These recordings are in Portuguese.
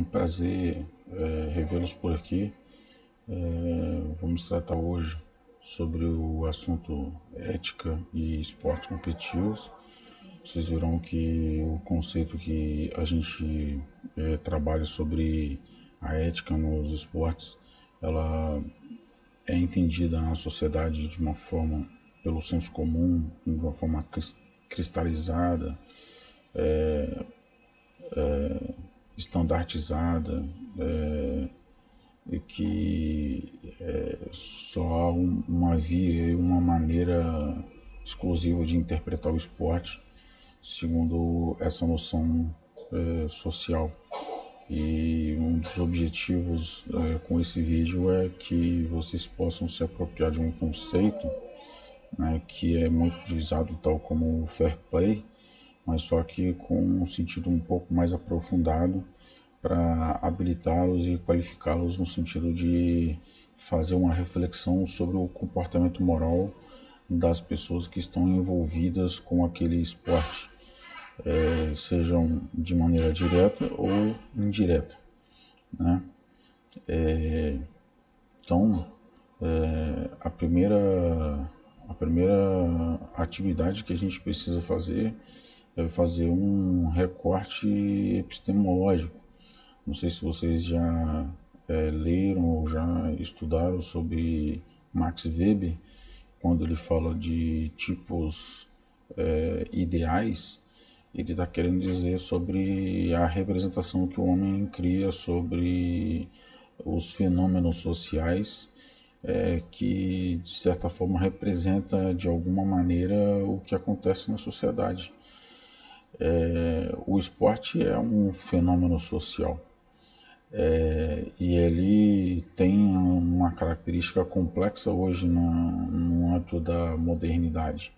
um prazer revê-los por aqui. Vamos tratar hoje sobre o assunto ética e esportes competitivos. Vocês verão que o conceito que a gente trabalha sobre a ética nos esportes, ela é entendida na sociedade de uma forma, pelo senso comum, de uma forma cristalizada, estandartizada, e que só há uma via e uma maneira exclusiva de interpretar o esporte segundo essa noção social. E um dos objetivos com esse vídeo é que vocês possam se apropriar de um conceito, né, que é muito utilizado tal como o fair play, mas só que com um sentido um pouco mais aprofundado para habilitá-los e qualificá-los no sentido de fazer uma reflexão sobre o comportamento moral das pessoas que estão envolvidas com aquele esporte, sejam de maneira direta ou indireta, né? Então, a primeira atividade que a gente precisa fazer é fazer um recorte epistemológico. Não sei se vocês já leram ou já estudaram sobre Max Weber, quando ele fala de tipos ideais. Ele está querendo dizer sobre a representação que o homem cria sobre os fenômenos sociais, que de certa forma representa de alguma maneira o que acontece na sociedade. O esporte é um fenômeno social, e ele tem uma característica complexa hoje no âmbito da modernidade.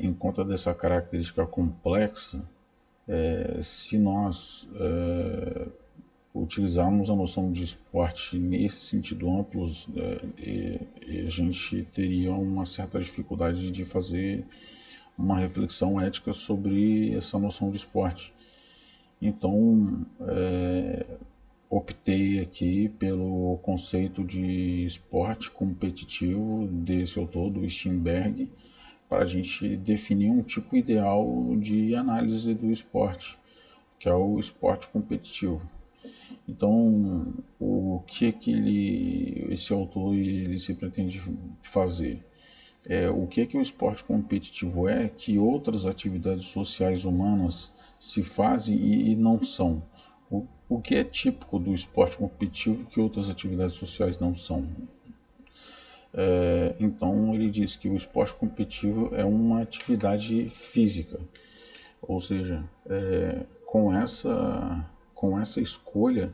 Em conta dessa característica complexa, se nós utilizarmos a noção de esporte nesse sentido amplo, a gente teria uma certa dificuldade de fazer uma reflexão ética sobre essa noção de esporte. Então, optei aqui pelo conceito de esporte competitivo desse autor, do Steinberg, para a gente definir um tipo ideal de análise do esporte, que é o esporte competitivo. Então, o que esse autor ele se pretende fazer? O que o esporte competitivo é que outras atividades sociais humanas se fazem e não são? O que é típico do esporte competitivo que outras atividades sociais não são? Então ele diz que o esporte competitivo é uma atividade física, ou seja, com essa escolha,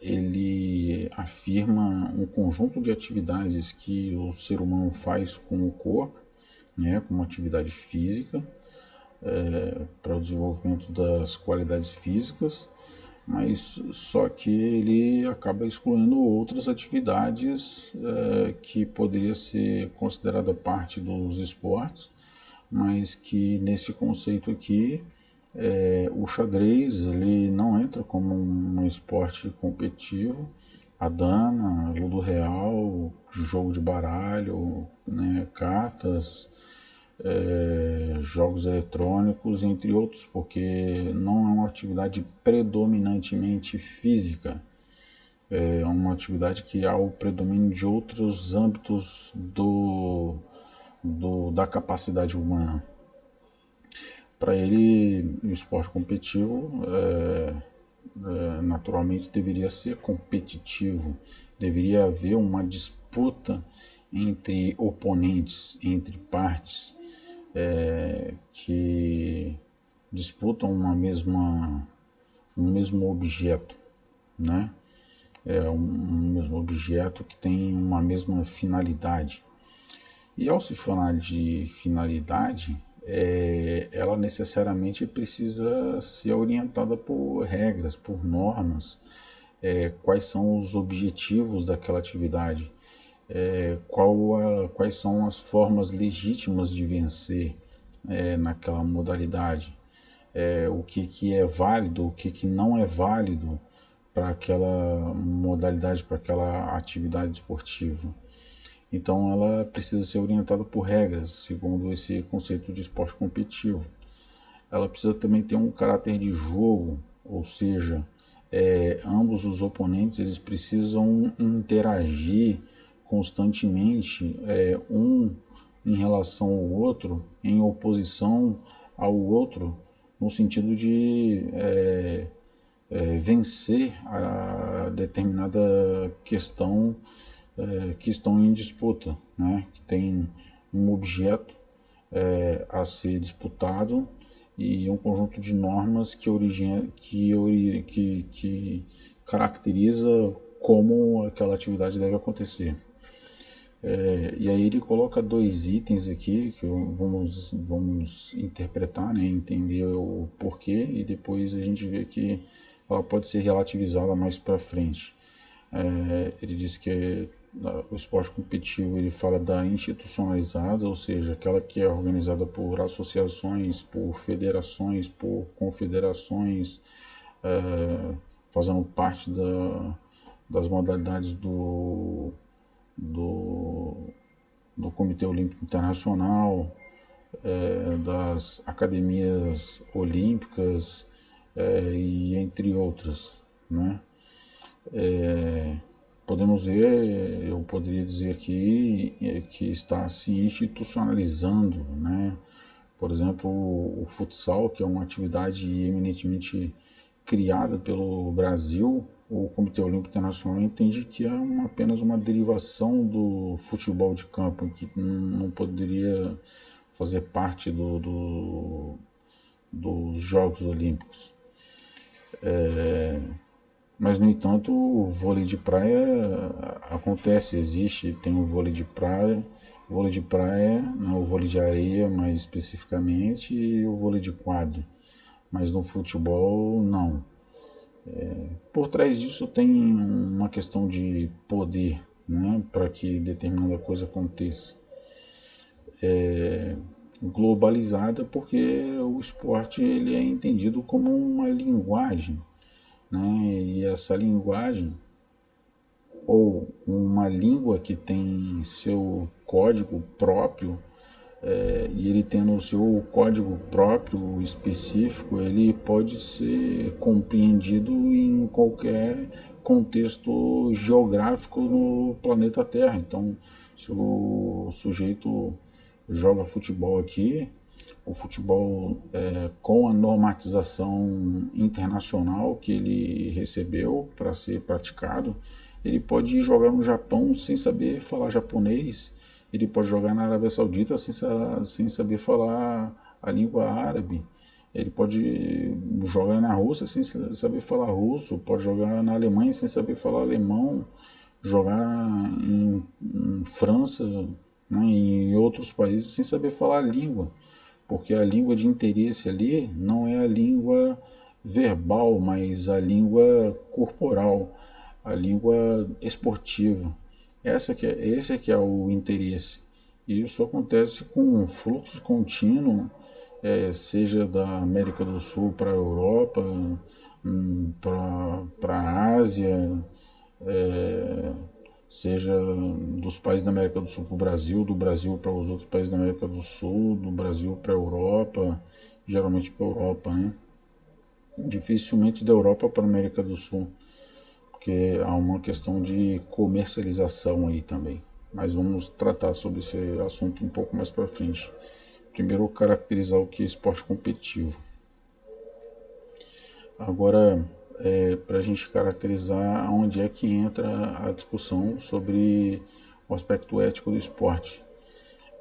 ele afirma um conjunto de atividades que o ser humano faz com o corpo, né, como atividade física, para o desenvolvimento das qualidades físicas, mas só que ele acaba excluindo outras atividades que poderia ser considerada parte dos esportes, mas que nesse conceito aqui o xadrez ele não entra como um esporte competitivo. A dama, ludo real, jogo de baralho, né, cartas, jogos eletrônicos, entre outros, porque não é uma atividade predominantemente física, é uma atividade que há o predomínio de outros âmbitos da capacidade humana. Para ele, o esporte competitivo naturalmente deveria ser competitivo, deveria haver uma disputa entre oponentes, entre partes que disputam um mesmo objeto, né? Um mesmo objeto que tem uma mesma finalidade. E ao se falar de finalidade, ela necessariamente precisa ser orientada por regras, por normas, quais são os objetivos daquela atividade, quais são as formas legítimas de vencer naquela modalidade. o que, que é válido, o que, que não é válido para aquela modalidade, para aquela atividade esportiva. Então ela precisa ser orientada por regras, segundo esse conceito de esporte competitivo. Ela precisa também ter um caráter de jogo, ou seja, ambos os oponentes eles precisam interagir constantemente, um em relação ao outro, em oposição ao outro, no sentido de vencer a determinada questão que estão em disputa, né? Que tem um objeto a ser disputado e um conjunto de normas que caracteriza como aquela atividade deve acontecer. E aí ele coloca dois itens aqui que vamos interpretar, né, entender o porquê, e depois a gente vê que ela pode ser relativizada mais para frente. Ele diz que o esporte competitivo ele fala da institucionalizada, ou seja, aquela que é organizada por associações, por federações, por confederações, fazendo parte das modalidades do, do Comitê Olímpico Internacional, das academias olímpicas, e entre outras, né? Podemos ver, eu poderia dizer aqui, que está se institucionalizando, né? Por exemplo, o futsal, que é uma atividade eminentemente criada pelo Brasil, o Comitê Olímpico Internacional entende que é apenas uma derivação do futebol de campo, que não poderia fazer parte dos Jogos Olímpicos. Mas, no entanto, o vôlei de praia acontece, existe, tem o vôlei de praia, né, o vôlei de areia mais especificamente, e o vôlei de quadra. Mas no futebol, não. Por trás disso tem uma questão de poder, né, para que determinada coisa aconteça. Globalizada porque o esporte ele é entendido como uma linguagem, né, e essa linguagem ou uma língua que tem seu código próprio, e ele tendo o seu código próprio específico, ele pode ser compreendido em qualquer contexto geográfico no planeta Terra. Então, se o sujeito joga futebol aqui, o futebol com a normatização internacional que ele recebeu para ser praticado, ele pode ir jogar no Japão sem saber falar japonês, ele pode jogar na Arábia Saudita sem saber falar a língua árabe, ele pode jogar na Rússia sem saber falar russo, pode jogar na Alemanha sem saber falar alemão, jogar em França, né, em outros países sem saber falar a língua, porque a língua de interesse ali não é a língua verbal, mas a língua corporal, a língua esportiva. Esse que é o interesse. E isso acontece com um fluxo contínuo, seja da América do Sul para a Europa, para a Ásia, é, seja dos países da América do Sul para o Brasil, do Brasil para os outros países da América do Sul, do Brasil para a Europa, geralmente para a Europa, né? Dificilmente da Europa para a América do Sul, porque há uma questão de comercialização aí também. Mas vamos tratar sobre esse assunto um pouco mais para frente. Primeiro, caracterizar o que é esporte competitivo. Agora, para a gente caracterizar onde é que entra a discussão sobre o aspecto ético do esporte.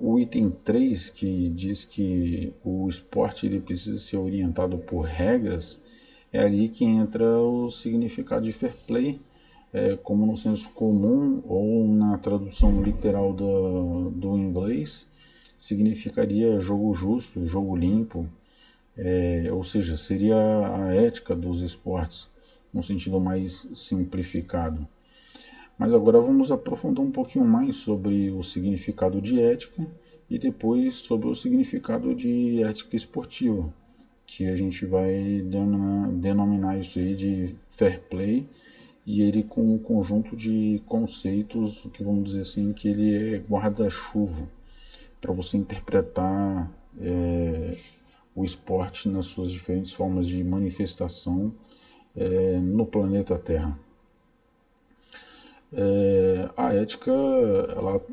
O item 3, que diz que o esporte ele precisa ser orientado por regras, é ali que entra o significado de fair play, como no senso comum ou na tradução literal do inglês, significaria jogo justo, jogo limpo, ou seja, seria a ética dos esportes, num sentido mais simplificado. Mas agora vamos aprofundar um pouquinho mais sobre o significado de ética e depois sobre o significado de ética esportiva, que a gente vai denominar isso aí de fair play, e ele com um conjunto de conceitos que vamos dizer assim que ele é guarda-chuva para você interpretar o esporte nas suas diferentes formas de manifestação no planeta Terra. A ética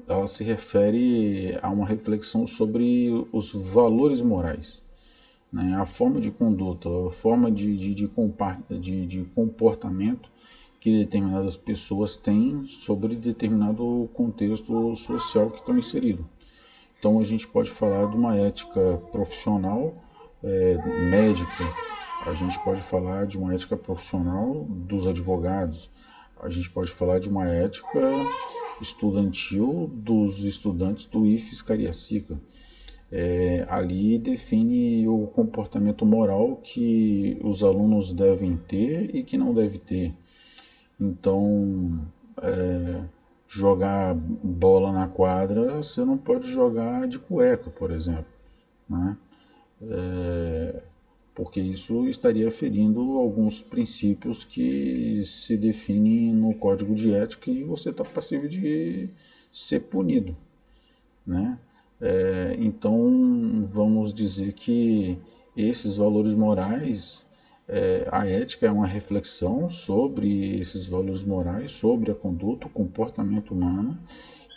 ela se refere a uma reflexão sobre os valores morais, né? A forma de conduta, a forma de comportamento que determinadas pessoas têm sobre determinado contexto social que estão inseridos. Então a gente pode falar de uma ética profissional, médica, a gente pode falar de uma ética profissional dos advogados, a gente pode falar de uma ética estudantil dos estudantes do IFES Cariacica. Ali define o comportamento moral que os alunos devem ter e que não devem ter. Então, jogar bola na quadra, você não pode jogar de cueca, por exemplo, né? Porque isso estaria ferindo alguns princípios que se definem no código de ética e você está passível de ser punido, né? Então, vamos dizer que esses valores morais, a ética é uma reflexão sobre esses valores morais, sobre a conduta, o comportamento humano,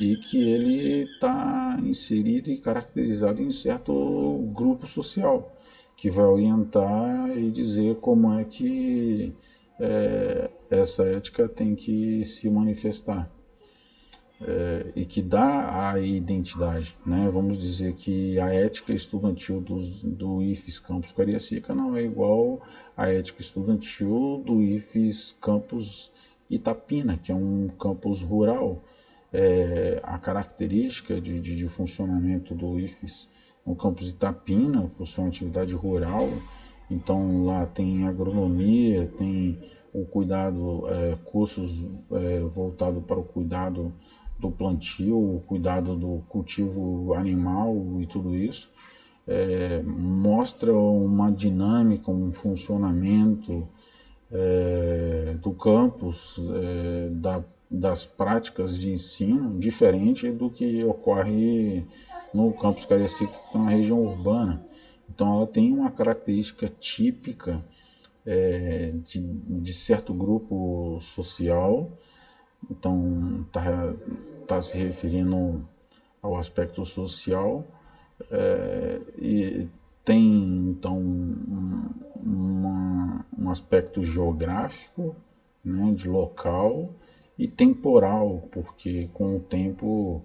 e que ele está inserido e caracterizado em certo grupo social, que vai orientar e dizer como é que essa ética tem que se manifestar. E que dá a identidade, né? Vamos dizer que a ética estudantil do IFES Campus Cariacica não é igual à ética estudantil do IFES Campus Itapina, que é um campus rural. A característica de funcionamento do IFES no campus Itapina, por ser uma atividade rural, então lá tem agronomia, tem o cuidado, cursos voltados para o cuidado do plantio, o cuidado do cultivo animal e tudo isso, mostra uma dinâmica, um funcionamento do campus, das práticas de ensino, diferente do que ocorre no campus Cariacica, que é uma região urbana. Então ela tem uma característica típica de certo grupo social. Então tá se referindo ao aspecto social, e tem então um aspecto geográfico, né, de local, e temporal, porque com o tempo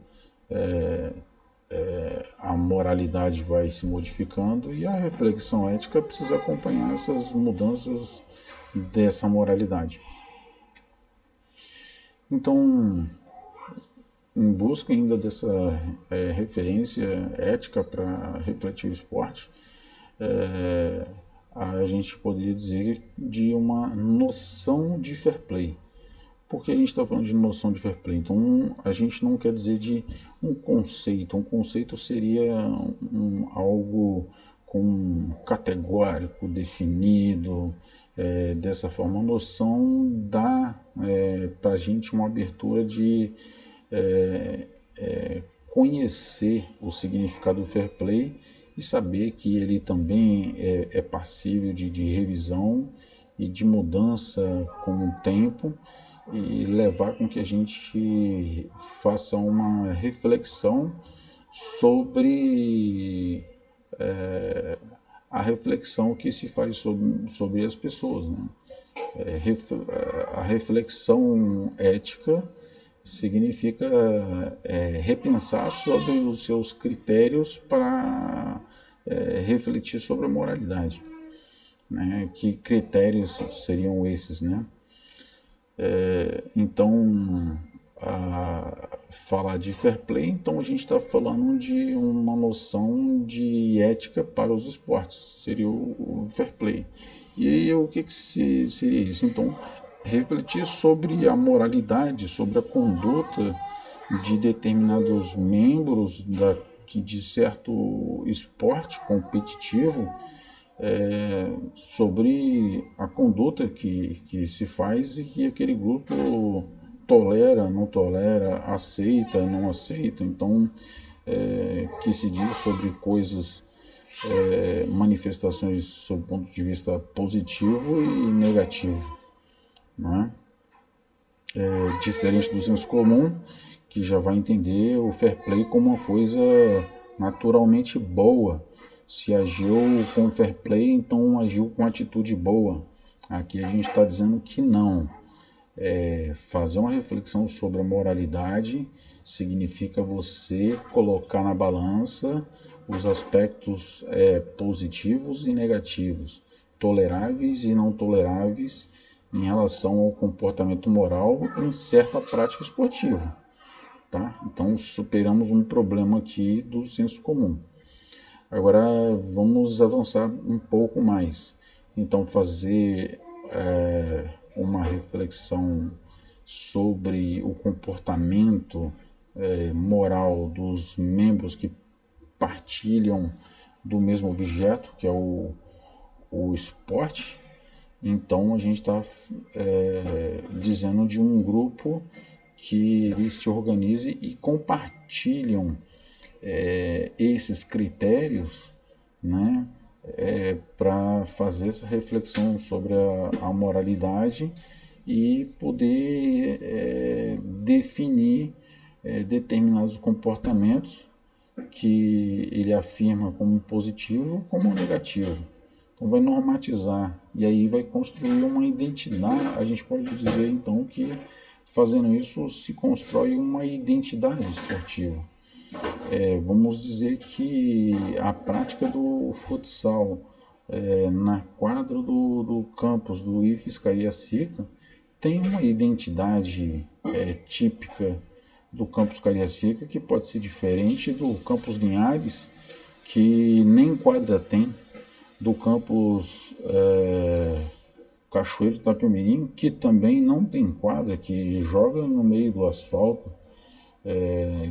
a moralidade vai se modificando e a reflexão ética precisa acompanhar essas mudanças dessa moralidade. Então, em busca ainda dessa referência ética para refletir o esporte, a gente poderia dizer de uma noção de fair play. Por que a gente está falando de noção de fair play? Então, a gente não quer dizer de um conceito. Um conceito seria algo categórico, definido. Dessa forma, a noção dá para a gente uma abertura de conhecer o significado do fair play e saber que ele também é passível de revisão e de mudança com o tempo, e levar com que a gente faça uma reflexão sobre a reflexão que se faz sobre as pessoas, né? A reflexão ética significa repensar sobre os seus critérios para refletir sobre a moralidade, né? Que critérios seriam esses, né? Então, falar de fair play, então a gente está falando de uma noção de ética para os esportes, seria o fair play. E o que seria isso? Então, refletir sobre a moralidade, sobre a conduta de determinados membros de certo esporte competitivo, sobre a conduta que se faz e que aquele grupo tolera, não tolera, aceita, não aceita. Então, que se diz sobre coisas, manifestações sob o ponto de vista positivo e negativo, né? Diferente do senso comum, que já vai entender o fair play como uma coisa naturalmente boa. Se agiu com fair play, então agiu com atitude boa. Aqui a gente está dizendo que não. Fazer uma reflexão sobre a moralidade significa você colocar na balança os aspectos positivos e negativos, toleráveis e não toleráveis em relação ao comportamento moral em certa prática esportiva. Tá? Então superamos um problema aqui do senso comum. Agora vamos avançar um pouco mais. Então fazer uma reflexão sobre o comportamento moral dos membros que partilham do mesmo objeto, que é o esporte. Então a gente está dizendo de um grupo que eles se organizem e compartilham esses critérios, né, para fazer essa reflexão sobre a moralidade e poder definir determinados comportamentos que ele afirma como positivo como negativo. Então vai normatizar e aí vai construir uma identidade. A gente pode dizer então que fazendo isso se constrói uma identidade esportiva. Vamos dizer que a prática do futsal na quadra do campus do IFES Cariacica tem uma identidade típica do campus Cariacica que pode ser diferente do campus Linhares, que nem quadra tem, do campus Cachoeiro do Itapemirim, que também não tem quadra, que joga no meio do asfalto,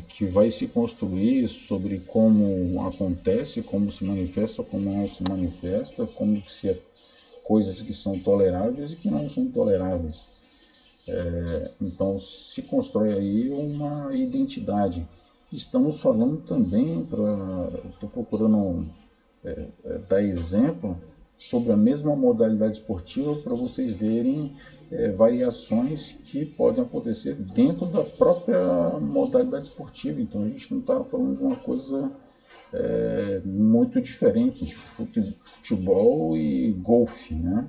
que vai se construir sobre como acontece, como se manifesta, como não se manifesta, como que se coisas que são toleráveis e que não são toleráveis. Então se constrói aí uma identidade. Estamos falando também, estou procurando dar exemplo sobre a mesma modalidade esportiva para vocês verem variações que podem acontecer dentro da própria modalidade esportiva. Então a gente não está falando de uma coisa muito diferente de futebol e golfe, né?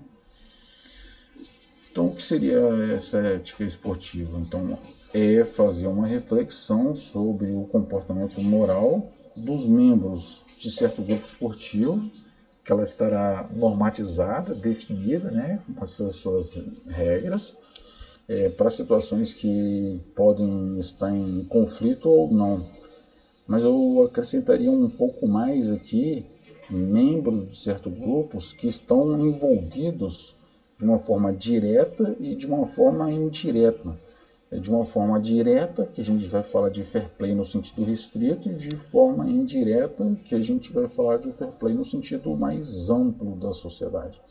Então o que seria essa ética esportiva? Então é fazer uma reflexão sobre o comportamento moral dos membros de certo grupo esportivo, que ela estará normatizada, definida, né, com as suas regras, para situações que podem estar em conflito ou não. Mas eu acrescentaria um pouco mais aqui, membros de certos grupos que estão envolvidos de uma forma direta e de uma forma indireta. De uma forma direta, que a gente vai falar de fair play no sentido restrito, e de forma indireta, que a gente vai falar de fair play no sentido mais amplo da sociedade.